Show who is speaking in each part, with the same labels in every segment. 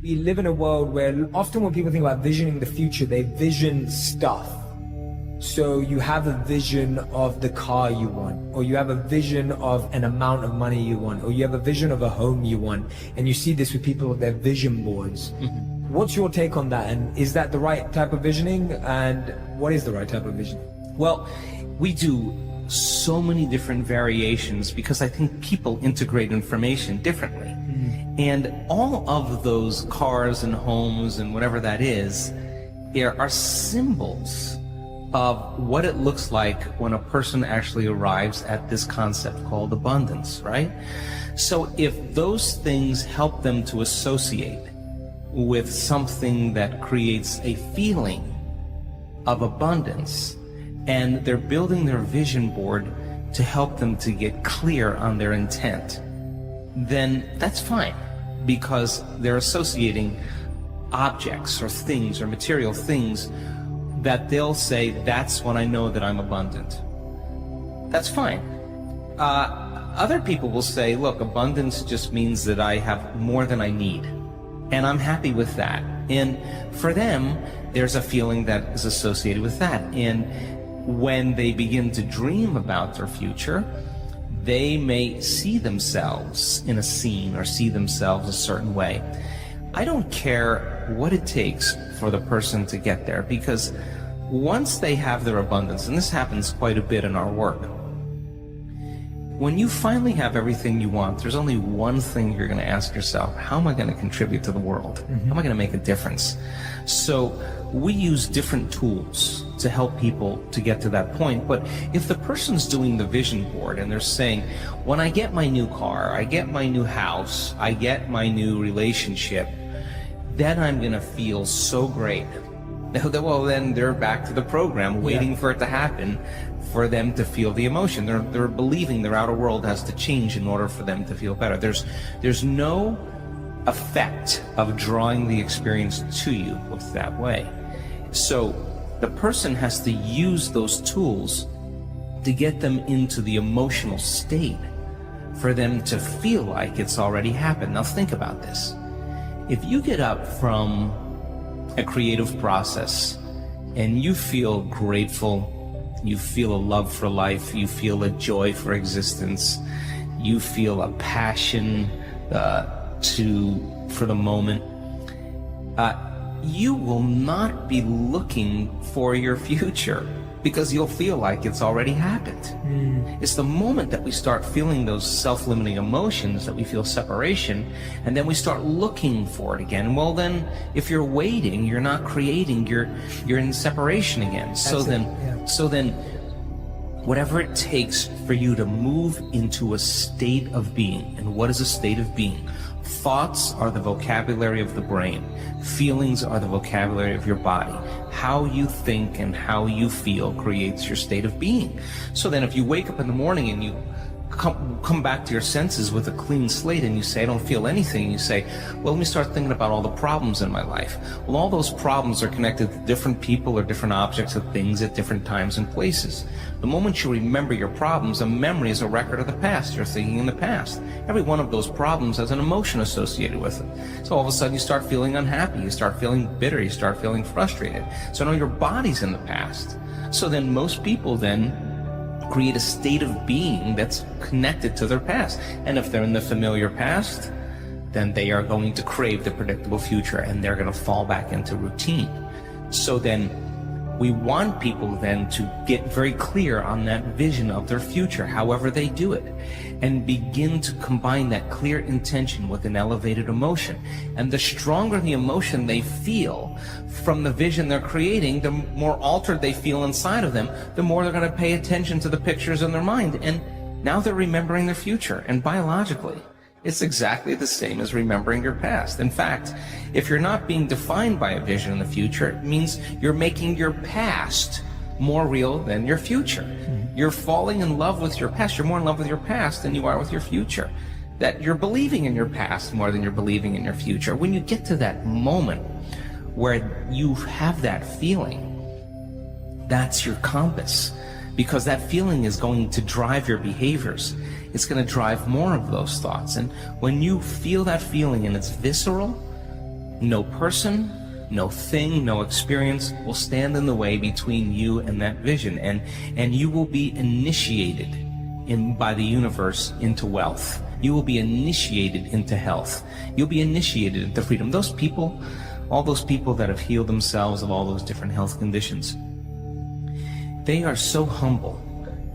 Speaker 1: We live in a world where often when people think about visioning the future, they vision stuff. So you have a vision of the car you want, or you have a vision of an amount of money you want, or you have a vision of a home you want. And you see this with people with their vision boards. Mm-hmm. What's your take on that? And is that the right type of visioning? And what is the right type of visioning?
Speaker 2: Well, we do so many different variations because I think people integrate information differently. Mm-hmm. And all of those cars and homes and whatever that is, there are symbols of what it looks like when a person actually arrives at this concept called abundance, right? So if those things help them to associate with something that creates a feeling of abundance, and they're building their vision board to help them to get clear on their intent, then that's fine, because they're associating objects or things or material things that they'll say, that's when I know that I'm abundant. That's fine. Other people will say, look, abundance just means that I have more than I need, and I'm happy with that. And for them, there's a feeling that is associated with that. And when they begin to dream about their future, they may see themselves in a scene or see themselves a certain way. I don't care what it takes for the person to get there, because once they have their abundance, and this happens quite a bit in our work, when you finally have everything you want, there's only one thing you're going to ask yourself: how am I going to contribute to the world? Mm-hmm. How am I going to make a difference? So we use different tools to help people to get to that point. But if the person's doing the vision board and they're saying, when I get my new car, I get my new house, I get my new relationship, then I'm going to feel so great. Well, then they're back to the program, waiting for it to happen for them to feel the emotion. They're believing their outer world has to change in order for them to feel better. There's no effect of drawing the experience to you with that way. So the person has to use those tools to get them into the emotional state for them to feel like it's already happened. Now think about this. If you get up from a creative process and you feel grateful, you feel a love for life, you feel a joy for existence, you feel a passion for the moment, you will not be looking for your future, because you'll feel like it's already happened. It's the moment that we start feeling those self-limiting emotions that we feel separation, and then we start looking for it again. Well, then if you're waiting, you're not creating, you're in separation again. So then whatever it takes for you to move into a state of being. And what is a state of being? Thoughts are the vocabulary of the brain. Feelings are the vocabulary of your body. How you think and how you feel creates your state of being. So then if you wake up in the morning and you come back to your senses with a clean slate and you say, I don't feel anything, and you say, well, let me start thinking about all the problems in my life. Well, all those problems are connected to different people or different objects or things at different times and places. The moment you remember your problems, a memory is a record of the past. You're thinking in the past. Every one of those problems has an emotion associated with it. So all of a sudden you start feeling unhappy, you start feeling bitter, you start feeling frustrated. So now your body's in the past. So then most people then create a state of being that's connected to their past. And if they're in the familiar past, then they are going to crave the predictable future, and they're going to fall back into routine. So then we want people then to get very clear on that vision of their future, however they do it, and begin to combine that clear intention with an elevated emotion. And the stronger the emotion they feel from the vision they're creating, the more altered they feel inside of them, the more they're going to pay attention to the pictures in their mind. And now they're remembering their future. And biologically, it's exactly the same as remembering your past. In fact, if you're not being defined by a vision in the future, it means you're making your past more real than your future. Mm-hmm. You're falling in love with your past. You're more in love with your past than you are with your future. That you're believing in your past more than you're believing in your future. When you get to that moment where you have that feeling, that's your compass. Because that feeling is going to drive your behaviors. It's going to drive more of those thoughts. And when you feel that feeling and it's visceral, No person, no thing, no experience will stand in the way between you and that vision, and you will be initiated by the universe into wealth. You will be initiated into health. You'll be initiated into freedom. Those people, all those people that have healed themselves of all those different health conditions, they are so humble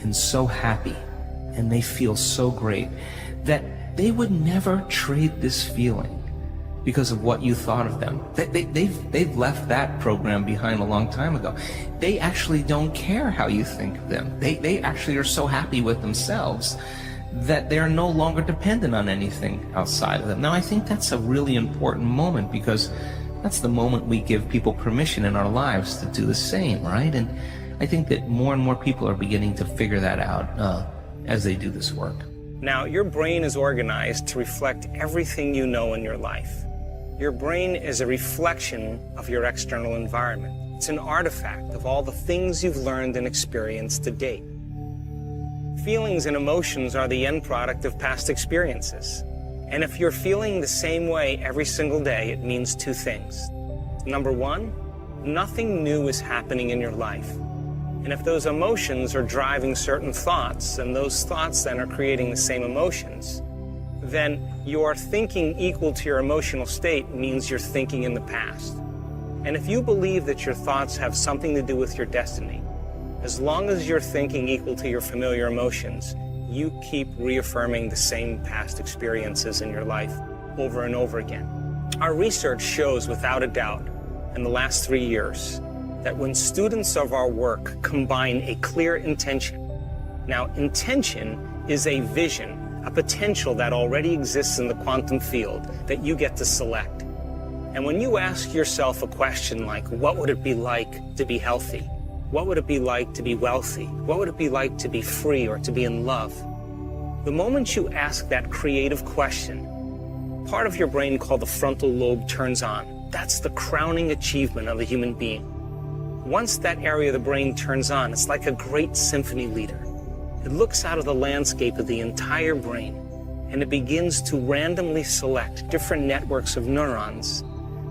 Speaker 2: and so happy, and they feel so great that they would never trade this feeling because of what you thought of them. They've left that program behind a long time ago. They actually don't care how you think of them. They actually are so happy with themselves that they're no longer dependent on anything outside of them. Now, I think that's a really important moment, because that's the moment we give people permission in our lives to do the same, right? And I think that more and more people are beginning to figure that out as they do this work.
Speaker 3: Now, your brain is organized to reflect everything you know in your life. Your brain is a reflection of your external environment. It's an artifact of all the things you've learned and experienced to date. Feelings and emotions are the end product of past experiences. And if you're feeling the same way every single day, it means two things. Number one, nothing new is happening in your life. And if those emotions are driving certain thoughts, and those thoughts then are creating the same emotions, then your thinking equal to your emotional state means you're thinking in the past. And if you believe that your thoughts have something to do with your destiny, as long as you're thinking equal to your familiar emotions, you keep reaffirming the same past experiences in your life over and over again. Our research shows without a doubt in the last 3 years that when students of our work combine a clear intention, now intention is a vision, a potential that already exists in the quantum field that you get to select. And when you ask yourself a question like, what would it be like to be healthy? What would it be like to be wealthy? What would it be like to be free or to be in love? The moment you ask that creative question, part of your brain called the frontal lobe turns on. That's the crowning achievement of a human being. Once that area of the brain turns on, it's like a great symphony leader. It looks out of the landscape of the entire brain, and it begins to randomly select different networks of neurons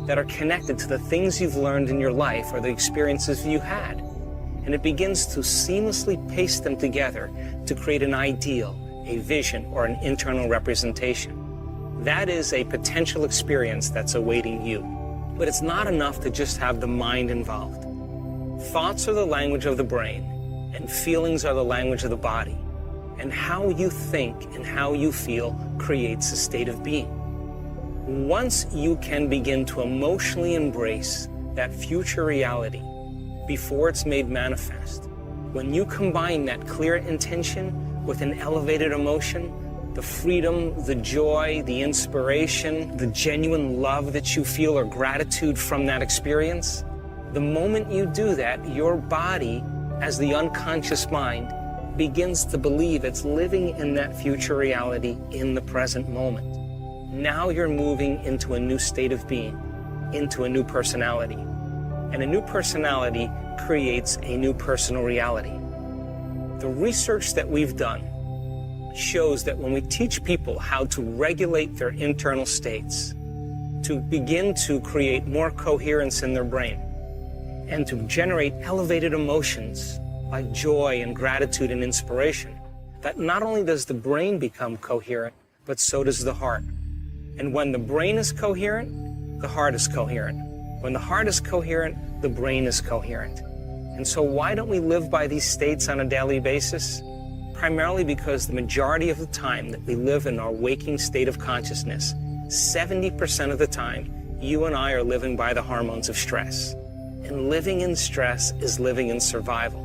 Speaker 3: that are connected to the things you've learned in your life or the experiences you had. And it begins to seamlessly paste them together to create an ideal, a vision, or an internal representation. That is a potential experience that's awaiting you. But it's not enough to just have the mind involved. Thoughts are the language of the brain, and feelings are the language of the body. And how you think and how you feel creates a state of being. Once you can begin to emotionally embrace that future reality before it's made manifest, when you combine that clear intention with an elevated emotion, the freedom, the joy, the inspiration, the genuine love that you feel or gratitude from that experience, the moment you do that, your body, as the unconscious mind, begins to believe it's living in that future reality in the present moment. Now you're moving into a new state of being, into a new personality. And a new personality creates a new personal reality. The research that we've done shows that when we teach people how to regulate their internal states, to begin to create more coherence in their brain, and to generate elevated emotions like joy and gratitude and inspiration, that not only does the brain become coherent, but so does the heart. And when the brain is coherent, the heart is coherent. When the heart is coherent, the brain is coherent. And so why don't we live by these states on a daily basis? Primarily because the majority of the time that we live in our waking state of consciousness, 70% of the time, you and I are living by the hormones of stress. And living in stress is living in survival.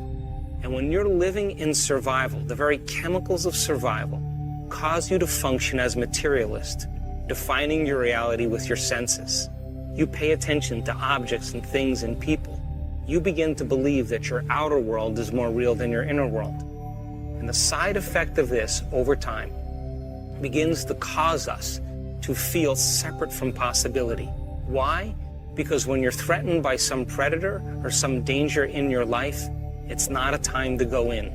Speaker 3: And when you're living in survival, the very chemicals of survival cause you to function as materialist, defining your reality with your senses. You pay attention to objects and things and people. You begin to believe that your outer world is more real than your inner world. And the side effect of this, over time, begins to cause us to feel separate from possibility. Why? Because when you're threatened by some predator or some danger in your life, it's not a time to go in.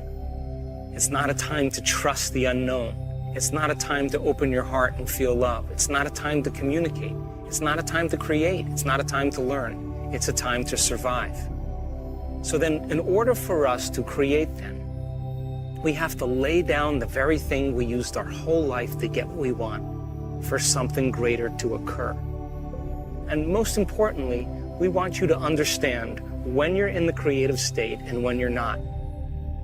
Speaker 3: It's not a time to trust the unknown. It's not a time to open your heart and feel love. It's not a time to communicate. It's not a time to create. It's not a time to learn. It's a time to survive. So then, in order for us to create then, we have to lay down the very thing we used our whole life to get what we want for something greater to occur. And most importantly, we want you to understand when you're in the creative state and when you're not.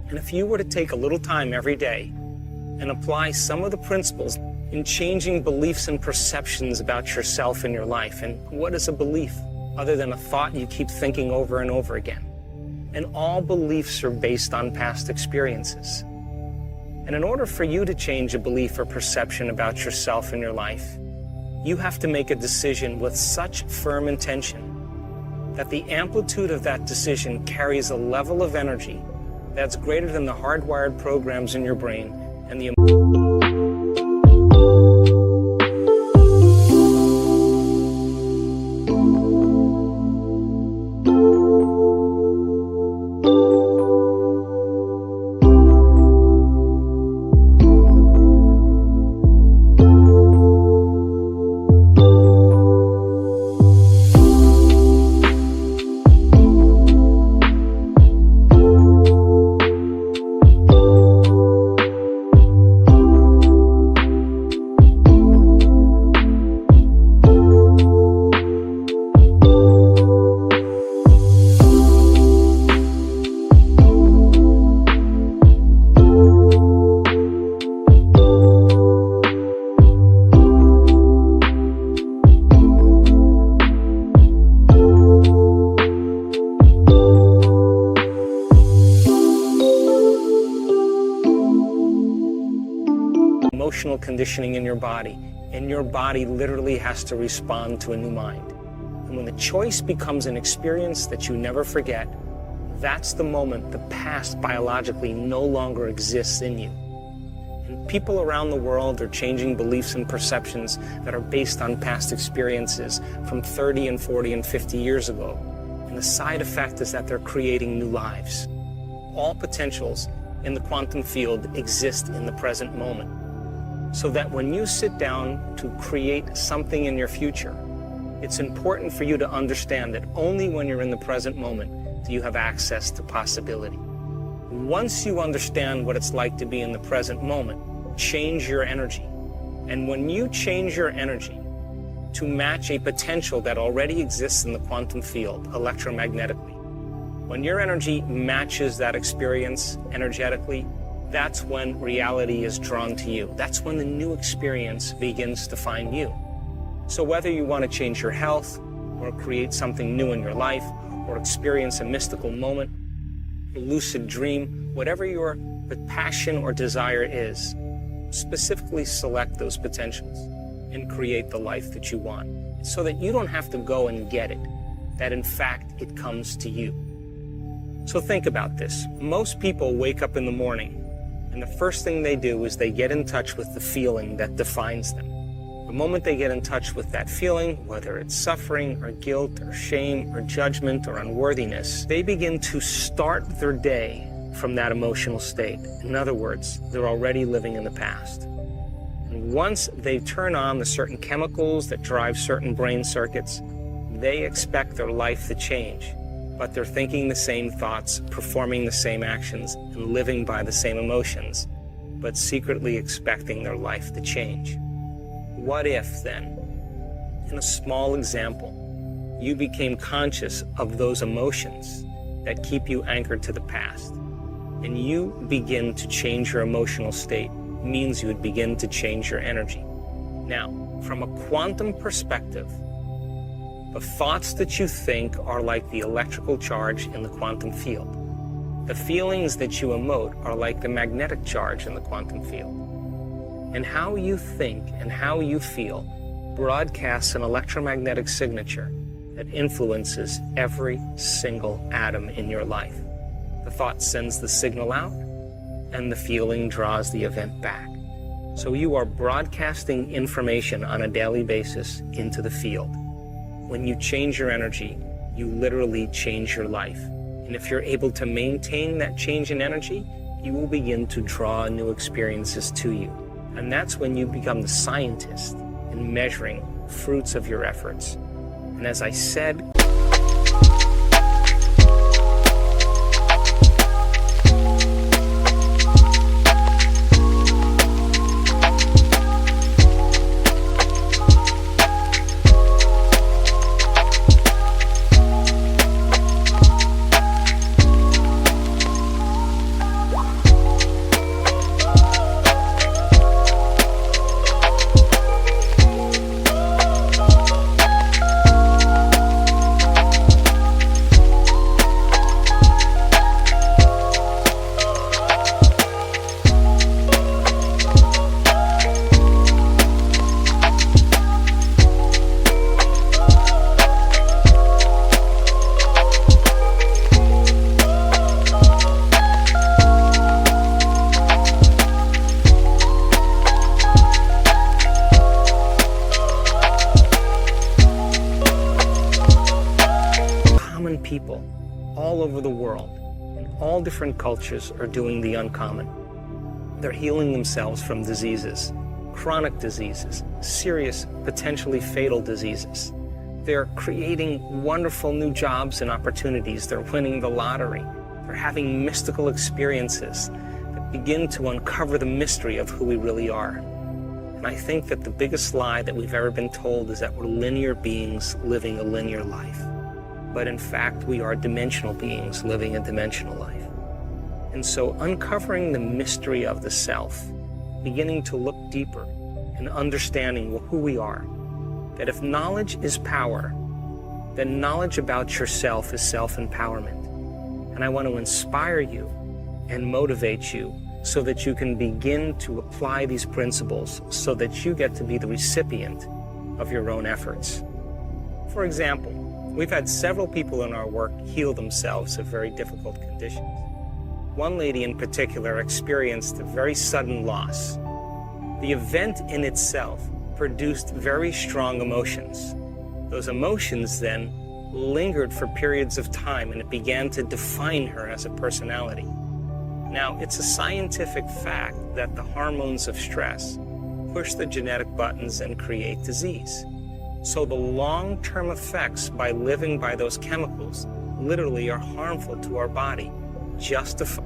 Speaker 3: And if you were to take a little time every day and apply some of the principles in changing beliefs and perceptions about yourself and your life. And what is a belief other than a thought you keep thinking over and over again? And all beliefs are based on past experiences. And in order for you to change a belief or perception about yourself and your life, you have to make a decision with such firm intention that the amplitude of that decision carries a level of energy that's greater than the hardwired programs in your brain and the emotional conditioning in your body, and your body literally has to respond to a new mind. And when the choice becomes an experience that you never forget, that's the moment the past biologically no longer exists in you. And people around the world are changing beliefs and perceptions that are based on past experiences from 30 and 40 and 50 years ago. And the side effect is that they're creating new lives. All potentials in the quantum field exist in the present moment. So that when you sit down to create something in your future, it's important for you to understand that only when you're in the present moment do you have access to possibility. Once you understand what it's like to be in the present moment, change your energy. And when you change your energy to match a potential that already exists in the quantum field electromagnetically, when your energy matches that experience energetically, that's when reality is drawn to you. That's when the new experience begins to find you. So whether you want to change your health, or create something new in your life, or experience a mystical moment, a lucid dream, whatever your passion or desire is, specifically select those potentials and create the life that you want, so that you don't have to go and get it, that in fact it comes to you. So think about this. Most people wake up in the morning, and the first thing they do is they get in touch with the feeling that defines them. The moment they get in touch with that feeling, whether it's suffering or guilt or shame or judgment or unworthiness, they begin to start their day from that emotional state. In other words, they're already living in the past. And once they turn on the certain chemicals that drive certain brain circuits, they expect their life to change. But they're thinking the same thoughts, performing the same actions, and living by the same emotions, but secretly expecting their life to change. What if, then, in a small example, you became conscious of those emotions that keep you anchored to the past, and you begin to change your emotional state? Means you would begin to change your energy. Now, from a quantum perspective, the thoughts that you think are like the electrical charge in the quantum field. The feelings that you emote are like the magnetic charge in the quantum field. And how you think and how you feel broadcasts an electromagnetic signature that influences every single atom in your life. The thought sends the signal out, and the feeling draws the event back. So you are broadcasting information on a daily basis into the field. When you change your energy, you literally change your life. And if you're able to maintain that change in energy, you will begin to draw new experiences to you. And that's when you become the scientist in measuring fruits of your efforts. And as I said, people all over the world, in all different cultures, are doing the uncommon. They're healing themselves from diseases, chronic diseases, serious, potentially fatal diseases. They're creating wonderful new jobs and opportunities. They're winning the lottery. They're having mystical experiences that begin to uncover the mystery of who we really are. And I think that the biggest lie that we've ever been told is that we're linear beings living a linear life. But in fact, we are dimensional beings living a dimensional life. And so uncovering the mystery of the self, beginning to look deeper and understanding who we are, that if knowledge is power, then knowledge about yourself is self-empowerment. And I want to inspire you and motivate you so that you can begin to apply these principles so that you get to be the recipient of your own efforts. For example, we've had several people in our work heal themselves of very difficult conditions. One lady in particular experienced a very sudden loss. The event in itself produced very strong emotions. Those emotions then lingered for periods of time, and it began to define her as a personality. Now, it's a scientific fact that the hormones of stress push the genetic buttons and create disease. So the long-term effects by living by those chemicals literally are harmful to our body, justified